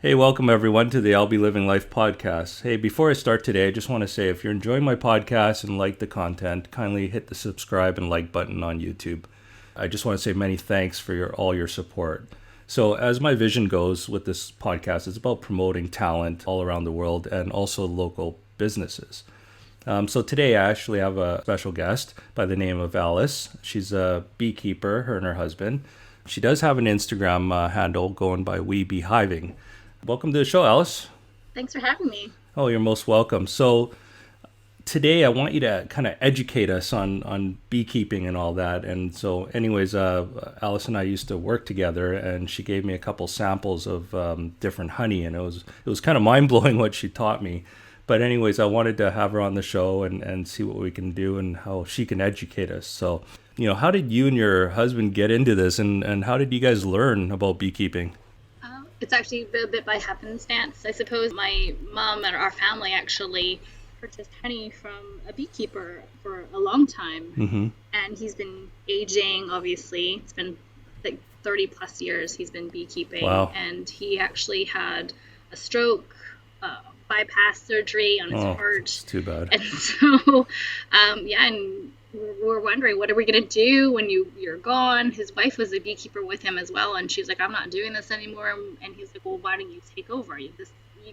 Hey, welcome everyone to the I'll Be Living Life podcast. Hey, before I start today, I just want to say if you're enjoying my podcast and like the content, kindly hit the subscribe and like button on YouTube. I just want to say many thanks for all your support. So, as my vision goes with this podcast, it's about promoting talent all around the world and also local businesses. So today I actually have a special guest by the name of Allice. She's a beekeeper, her and her husband. She does have an Instagram handle going by Wiebe Hiving. Welcome to the show, Allice. Thanks for having me. Oh, you're most welcome. So today I want you to kind of educate us on beekeeping and all that. And so anyways, Allice and I used to work together, and she gave me a couple samples of different honey, and it was kind of mind-blowing what she taught me. But anyways, I wanted to have her on the show and see what we can do and how she can educate us. So, how did you and your husband get into this, and how did you guys learn about beekeeping? It's actually a bit by happenstance. I suppose my mom and our family actually purchased honey from a beekeeper for a long time. Mm-hmm. And he's been aging, obviously. It's been like 30 plus years he's been beekeeping. Wow. And he actually had a stroke, bypass surgery on his heart. It's too bad. And so, and we're wondering, what are we going to do when you're gone? His wife was a beekeeper with him as well, and she's like, I'm not doing this anymore. And he's like, well, why don't you take over? You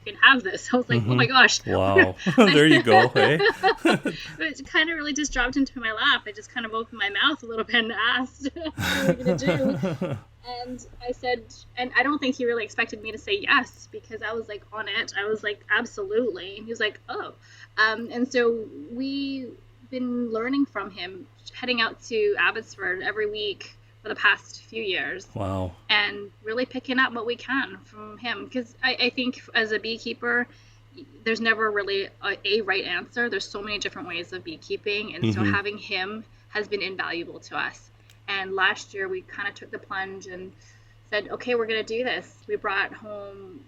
can have this. I was like, oh my gosh. Wow. There you go. Hey. It kind of really just dropped into my lap. I just kind of opened my mouth a little bit and asked, what are we going to do? And I said, and I don't think he really expected me to say yes, because I was like on it. I was like, absolutely. And he was like, oh. And so we've been learning from him, heading out to Abbotsford every week for the past few years. Wow. And really picking up what we can from him. Because I think as a beekeeper, there's never really a right answer. There's so many different ways of beekeeping. And so having him has been invaluable to us. And last year we kind of took the plunge and said, okay, we're going to do this. We brought home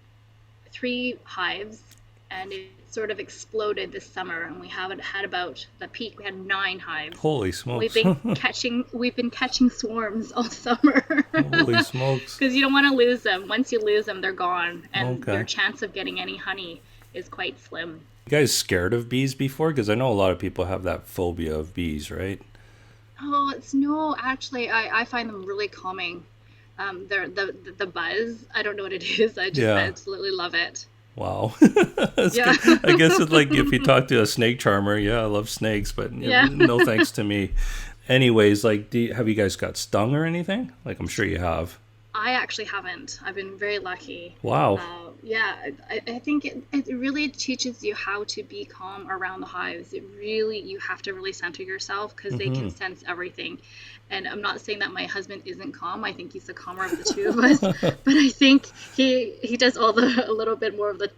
3 hives, and it sort of exploded this summer. And we haven't had about the peak. We had 9 hives. Holy smokes! We've been catching swarms all summer. Holy smokes! Because you don't want to lose them. Once you lose them, they're gone, and Okay. your chance of getting any honey is quite slim. You guys scared of bees before? Because I know a lot of people have that phobia of bees, right? Oh, actually, I find them really calming. They're the buzz. I don't know what it is. I just absolutely love it. Wow. Yeah. I guess it's like if you talk to a snake charmer, I love snakes, but no thanks to me. Anyways, like, have you guys got stung or anything? Like, I'm sure you have. I actually haven't. I've been very lucky. Wow. I think it really teaches you how to be calm around the hives. You have to really center yourself, because they can sense everything. And I'm not saying that my husband isn't calm. I think he's the calmer of the two of us. But I think he does a little bit more of the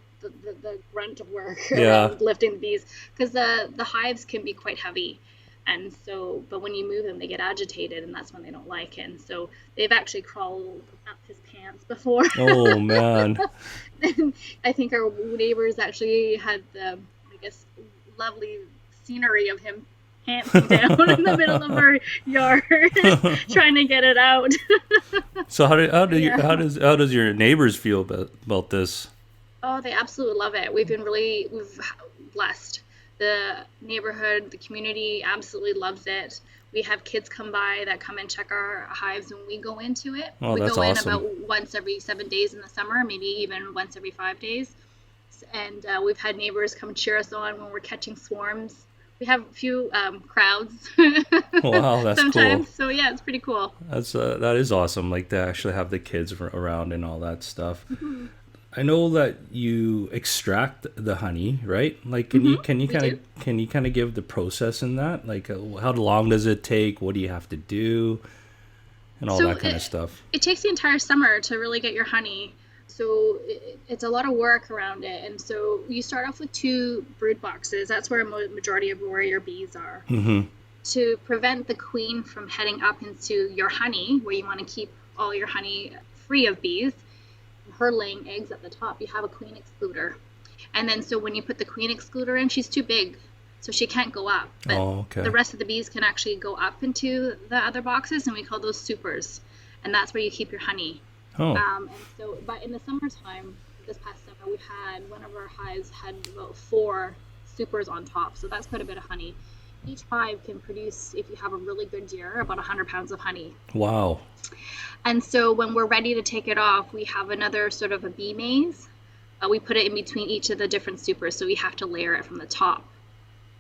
grunt work around lifting the bees, because the hives can be quite heavy. And so, but when you move them, they get agitated, and that's when they don't like it. And so they've actually crawled up his pants before. Oh, man. And I think our neighbors actually had the, lovely scenery of him pantsing down in the middle of our yard, trying to get it out. So how does your neighbors feel about this? Oh, they absolutely love it. We've blessed. The neighborhood, the community absolutely loves it. We have kids come by that come and check our hives when we go into it. Oh, we that's go in awesome. about once every 7 days in the summer, maybe even once every 5 days. And we've had neighbors come cheer us on when we're catching swarms. We have a few crowds. Wow, that's sometimes. cool. So yeah, it's pretty cool. That is awesome. Like, to actually have the kids around and all that stuff. Mm-hmm. I know that you extract the honey, right? Like, can you kind of give the process in that? Like, how long does it take? What do you have to do? And all that kind of stuff. It takes the entire summer to really get your honey. So it's a lot of work around it. And so you start off with 2 brood boxes. That's where a majority of warrior bees are. Mm-hmm. To prevent the queen from heading up into your honey, where you want to keep all your honey free of bees, her laying eggs at the top, you have a queen excluder. And then so when you put the queen excluder in, she's too big, so she can't go up. But the rest of the bees can actually go up into the other boxes, and we call those supers. And that's where you keep your honey. Oh. And so, but in the summertime, this past summer, we had one of our hives had about 4 supers on top, so that's quite a bit of honey. Each hive can produce, if you have a really good year, about 100 pounds of honey. Wow. And so when we're ready to take it off, we have another sort of a bee maze. We put it in between each of the different supers, so we have to layer it from the top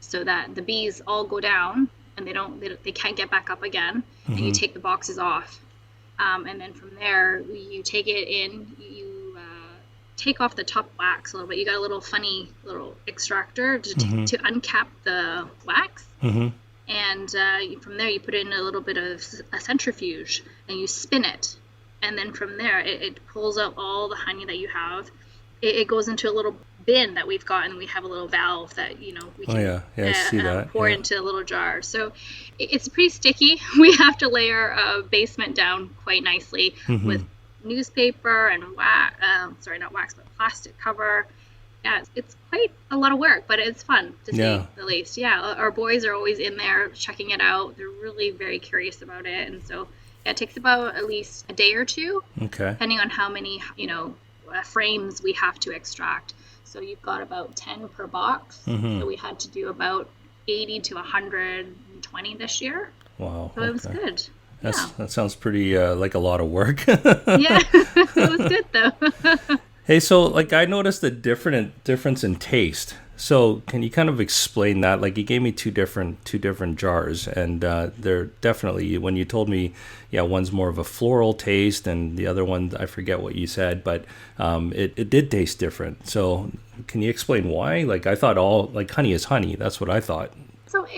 so that the bees all go down and they can't get back up again. And you take the boxes off. And then from there, you take it in, you take off the top wax a little bit. You got a little funny little extractor to uncap the wax. And from there, you put in a little bit of a centrifuge and you spin it. And then from there, it pulls out all the honey that you have. It goes into a little bin that we've got, and we have a little valve that, we can I see that. pour into a little jar. So it's pretty sticky. We have to layer a basement down quite nicely with newspaper and plastic cover. Yeah, it's quite a lot of work, but it's fun to say the least. Yeah, our boys are always in there checking it out. They're really very curious about it, and so it takes about at least a day or two, depending on how many frames we have to extract. So you've got about 10 per box. So we had to do about 80 to 120 this year. Wow. So it was good. That sounds pretty like a lot of work. Yeah, it was good though. Hey, so I noticed a difference in taste. So can you kind of explain that? You gave me two different jars, and they're definitely, when you told me, one's more of a floral taste, and the other one, I forget what you said, but it did taste different. So can you explain why? I thought all honey is honey. That's what I thought. So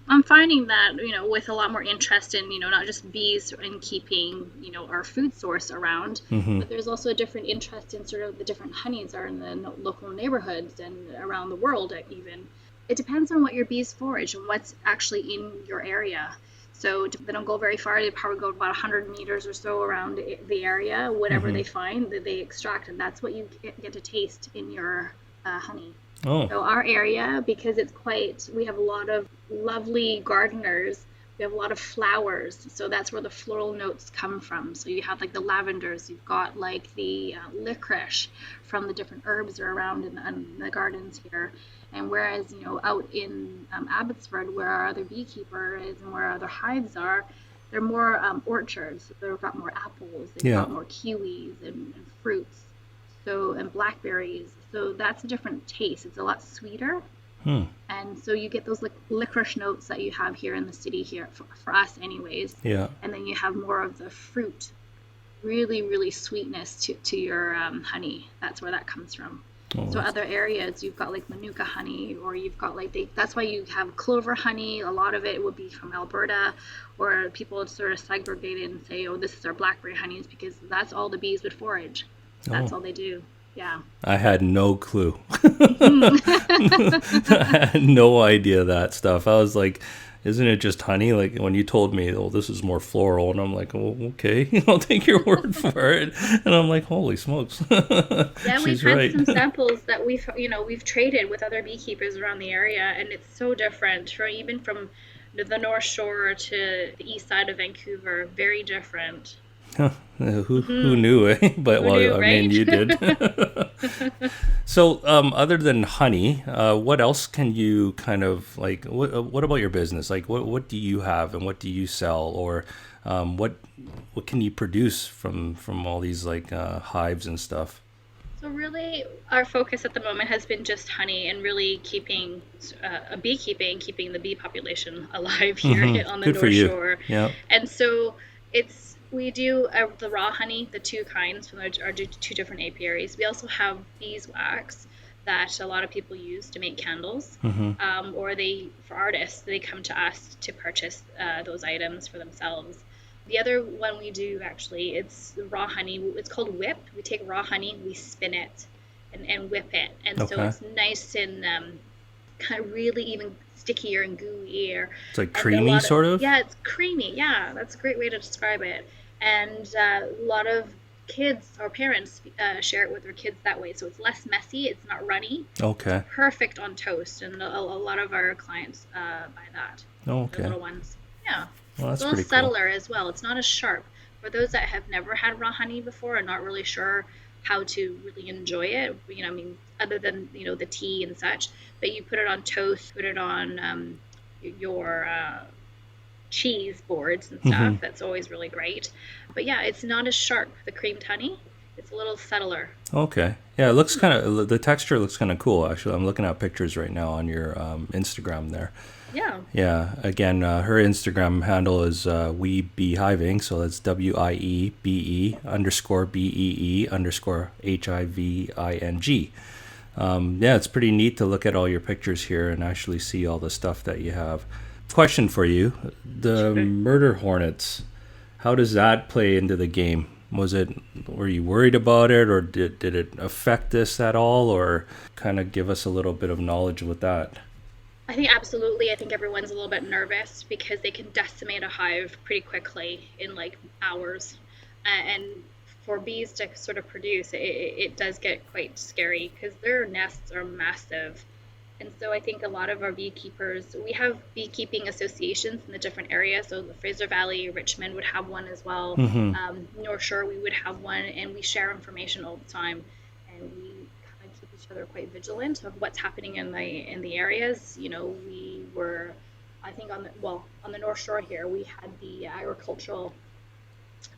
I'm finding that, with a lot more interest in, not just bees and keeping, our food source around, but there's also a different interest in sort of the different honeys are in the local neighborhoods and around the world even. It depends on what your bees forage and what's actually in your area. So they don't go very far. They probably go about 100 meters or so around the area. Whatever they find, that they extract, and that's what you get to taste in your honey. Oh. So our area, because we have a lot of lovely gardeners, we have a lot of flowers, so that's where the floral notes come from. So you have the lavenders, you've got the licorice from the different herbs that are around in the gardens here. And whereas, out in Abbotsford, where our other beekeeper is and where our other hives are, they're more orchards. They've got more apples, they've got more kiwis and fruits. And blackberries. So that's a different taste. It's a lot sweeter. And so you get those licorice notes that you have here in the city here, for us anyways. Yeah. And then you have more of the fruit, really, really sweetness to your honey. That's where that comes from. Oh, so other areas, you've got Manuka honey, or you've got that's why you have clover honey. A lot of it would be from Alberta, or people sort of segregate it and say, oh, this is our blackberry honeys, because that's all the bees would forage. That's all they do. Yeah. I had no clue. I had no idea that stuff. I was like, isn't it just honey? When you told me, oh, this is more floral, and I'm like, oh, okay, I'll take your word for it. And I'm like, holy smokes. Yeah, we've had some samples that we've traded with other beekeepers around the area, and it's so different, even from the North Shore to the east side of Vancouver. Very different. Huh. Who knew, eh? But I mean, you did. So, other than honey, what else can you kind of what about your business? What do you have and what do you sell, or what can you produce from all these hives and stuff? So really, our focus at the moment has been just honey and really keeping keeping the bee population alive here on the North Shore. Yeah. And so we do the raw honey, the two kinds from our two different apiaries. We also have beeswax that a lot of people use to make candles, or for artists, they come to us to purchase those items for themselves. The other one we do, actually, it's raw honey. It's called whip. We take raw honey, we spin it and whip it. And so it's nice and kind of really even stickier and gooier. It's creamy, sort of? Yeah, it's creamy. Yeah, that's a great way to describe it. And a lot of kids or parents share it with their kids that way. So it's less messy. It's not runny. Okay. It's perfect on toast. And a lot of our clients buy that. Oh, okay. The little ones. Yeah. Well, that's it's a pretty little subtler as well. It's not as sharp. For those that have never had raw honey before and not really sure how to really enjoy it. I mean, other than, the tea and such, but you put it on toast, put it on your cheese boards and Hmm. stuff. That's always really great. But yeah, it's not as sharp, the creamed honey. It's a little subtler. Okay. Yeah, it looks kind of, the texture looks kind of cool, actually. I'm looking at pictures right now on your Instagram there. Yeah. Yeah, again, her Instagram handle is Wiebe Hiving, so that's WIEBE underscore BEE underscore HIVING. Yeah, it's pretty neat to look at all your pictures here and actually see all the stuff that you have. Question for you: the Sure. murder hornets, how does that play into the game? Were you worried about it, or did it affect this at all, or kind of give us a little bit of knowledge with that? I think absolutely. I think everyone's a little bit nervous because they can decimate a hive pretty quickly in like hours. And for bees to sort of produce, it does get quite scary because their nests are massive. And so I think a lot of our beekeepers, we have beekeeping associations in the different areas. So the Fraser Valley, Richmond would have one as well. Mm-hmm. North Shore, we would have one, and we share information all the time. And we kind of keep each other quite vigilant of what's happening in the areas. We were, I think on the North Shore here, we had the agricultural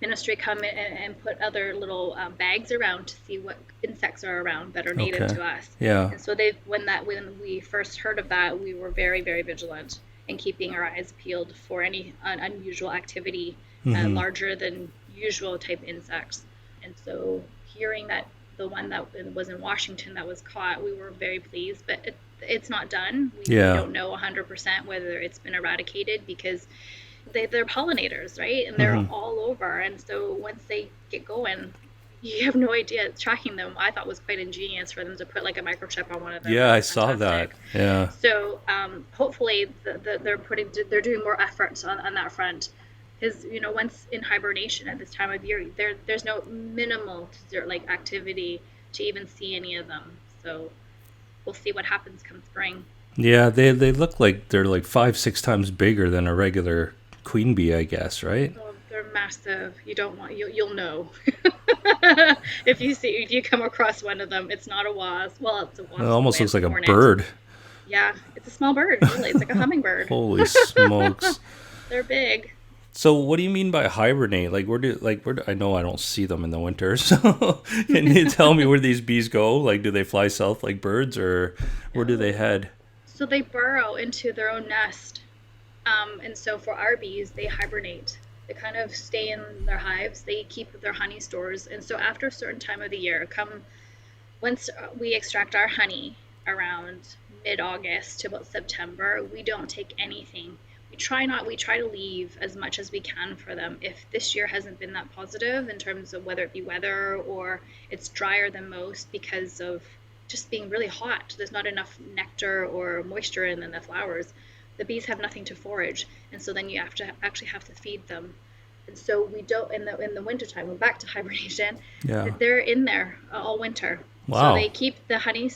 ministry come in and put other little bags around to see what insects are around that are native Okay. to us. Yeah. And so when we first heard of that, we were very, very vigilant in keeping our eyes peeled for any unusual activity, Mm-hmm. larger than usual type insects. And so hearing that the one that was in Washington that was caught, we were very pleased, but it's not done. We Yeah. don't know 100% whether it's been eradicated because they're pollinators, right? And they're Mm-hmm. all over. And so once they get going, you have no idea. Tracking them, I thought was quite ingenious for them to put like a microchip on one of them. Yeah, That I was saw that. fantastic. Yeah. So hopefully they're doing more efforts on that front. Because once in hibernation at this time of year, there's no minimal like activity to even see any of them. So we'll see what happens come spring. Yeah, they look like they're like 5, 6 times bigger than a regular queen bee, I guess, right? Oh, they're massive. You don't want you'll know if you come across one of them. It's not a wasp. Well, it's a It wasp in a almost way. looks It's a like a hornet. bird. Yeah, it's a small bird. Really, it's like a hummingbird. Holy smokes. They're big. So what do you mean by hibernate? I know I don't see them in the winter. So can you tell me where these bees go? Like, do they fly south like birds, or where do they No. head? So they burrow into their own nest. And so for our bees, they hibernate. They kind of stay in their hives. They keep their honey stores. And so after a certain time of the year, once we extract our honey around mid-August to about September, we don't take anything. We try to leave as much as we can for them. If this year hasn't been that positive in terms of whether it be weather or it's drier than most because of just being really hot, there's not enough nectar or moisture in the flowers. The bees have nothing to forage, and so then you have to feed them. And so we don't in the wintertime, we're back to hibernation. Yeah. They're in there all winter. So Wow. they keep the honey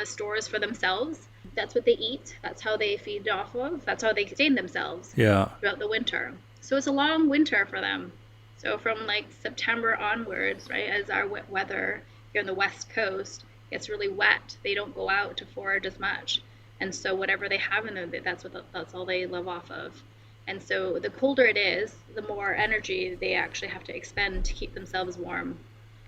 stores for themselves. That's what they eat. That's how they feed off of. That's how they sustain themselves Yeah. throughout the winter. So it's a long winter for them. So from like September onwards, right, as our wet weather here on the West Coast gets really wet, they don't go out to forage as much. And so whatever they have in them, that's all they live off of. And so the colder it is, the more energy they actually have to expend to keep themselves warm.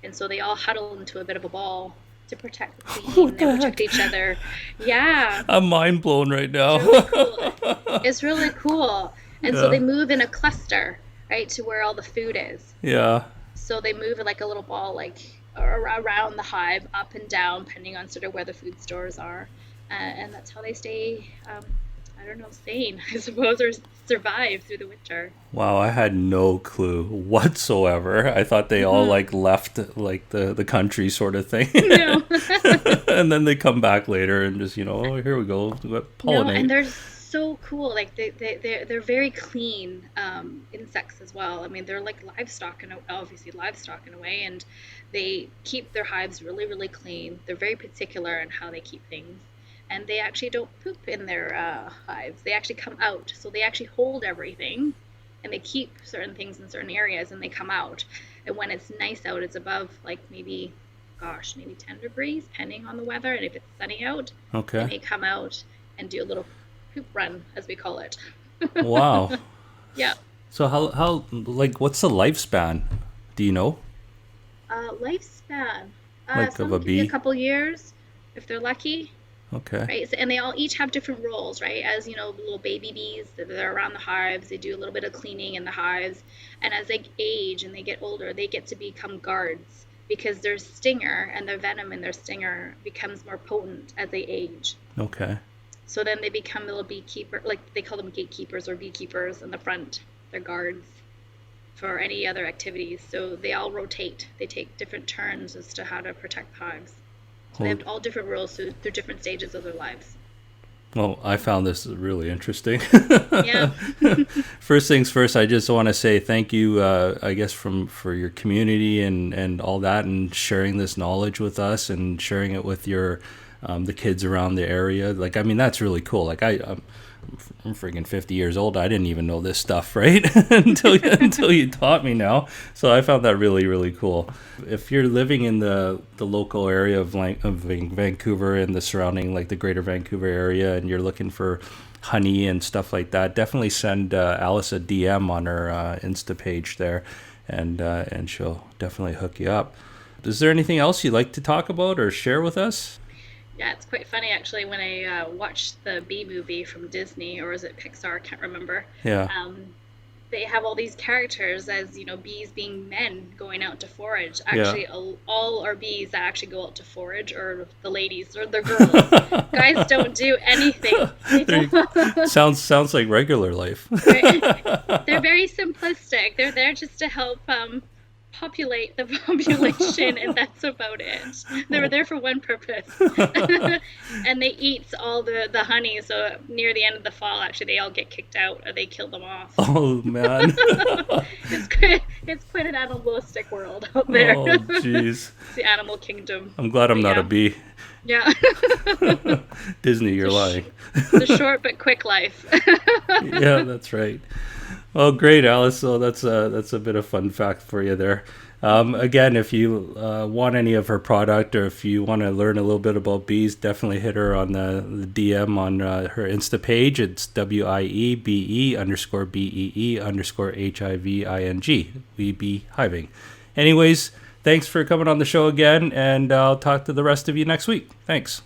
And so they all huddle into a bit of a ball to protect the queen What and the protect heck? each other. Yeah, I'm mind blown right it's now. really cool. It's really cool. And so they Yeah. move in a cluster, right, to where all the food is. Yeah. So they move like a little ball, like around the hive, up and down, depending on sort of where the food stores are. And that's how they stay, I don't know, sane, I suppose, or survive through the winter. Wow, I had no clue whatsoever. I thought they all Hmm. like left like the country sort of thing. No. And then they come back later and just, oh, here we go, No, and pollinate. they're so cool. Like they're very clean insects as well. I mean, they're like livestock, and obviously livestock in a way, and they keep their hives really, really clean. They're very particular in how they keep things, and they actually don't poop in their hives. They actually come out, so they actually hold everything, and they keep certain things in certain areas, and they come out. And when it's nice out, it's above like maybe gosh, maybe 10 degrees, depending on the weather. And if it's sunny out, Okay. they may come out and do a little poop run, as we call it. Wow. Yeah. So how like what's the lifespan? Do you know? Lifespan. Like of Some a can be a bee? couple years if they're lucky, Okay. right? So, and they all each have different roles, right? As you know, little baby bees, they're around the hives. They do a little bit of cleaning in the hives, and as they age and they get older, they get to become guards because their stinger and their venom in their stinger becomes more potent as they age. Okay. So then they become little beekeeper, like they call them gatekeepers or beekeepers in the front. They're guards for any other activities. So they all rotate. They take different turns as to how to protect hives. So they Well, have all different roles through different stages of their lives. well, I found this really interesting. Yeah. First things first, I just want to say thank you, I guess, for your community and all that, and sharing this knowledge with us and sharing it with your the kids around the area. Like, I mean, that's really cool. Like, I'm freaking 50 years old. I didn't even know this stuff, right? until you taught me now. So I found that really, really cool. If you're living in the local area of Vancouver and the surrounding, like the greater Vancouver area, and you're looking for honey and stuff like that, definitely send Allice a DM on her Insta page there, and she'll definitely hook you up. Is there anything else you'd like to talk about or share with us? Yeah, it's quite funny actually when I watched the Bee movie from Disney, or is it Pixar? I can't remember. Yeah. They have all these characters as, you know, bees being men going out to forage. Yeah. Actually, all our bees that actually go out to forage are the ladies or the girls. Guys don't do anything. Sounds like regular life. They're very simplistic. They're there just to help populate the population, and that's about it. They were there for one purpose. And they eat all the honey, so near the end of the fall, actually, they all get kicked out, or they kill them off. Oh, man. It's quite an animalistic world out there. Oh, jeez. It's the animal kingdom. I'm glad I'm But not yeah. a bee. Yeah. Disney, you're lying. The short but quick life. Yeah, that's right. Well, great, Allice. So that's a bit of fun fact for you there. Again, if you want any of her product, or if you want to learn a little bit about bees, definitely hit her on the DM on her Insta page. It's WIEBE_BEE_HIVING. Wiebe Hiving. Anyways, thanks for coming on the show again, and I'll talk to the rest of you next week. Thanks.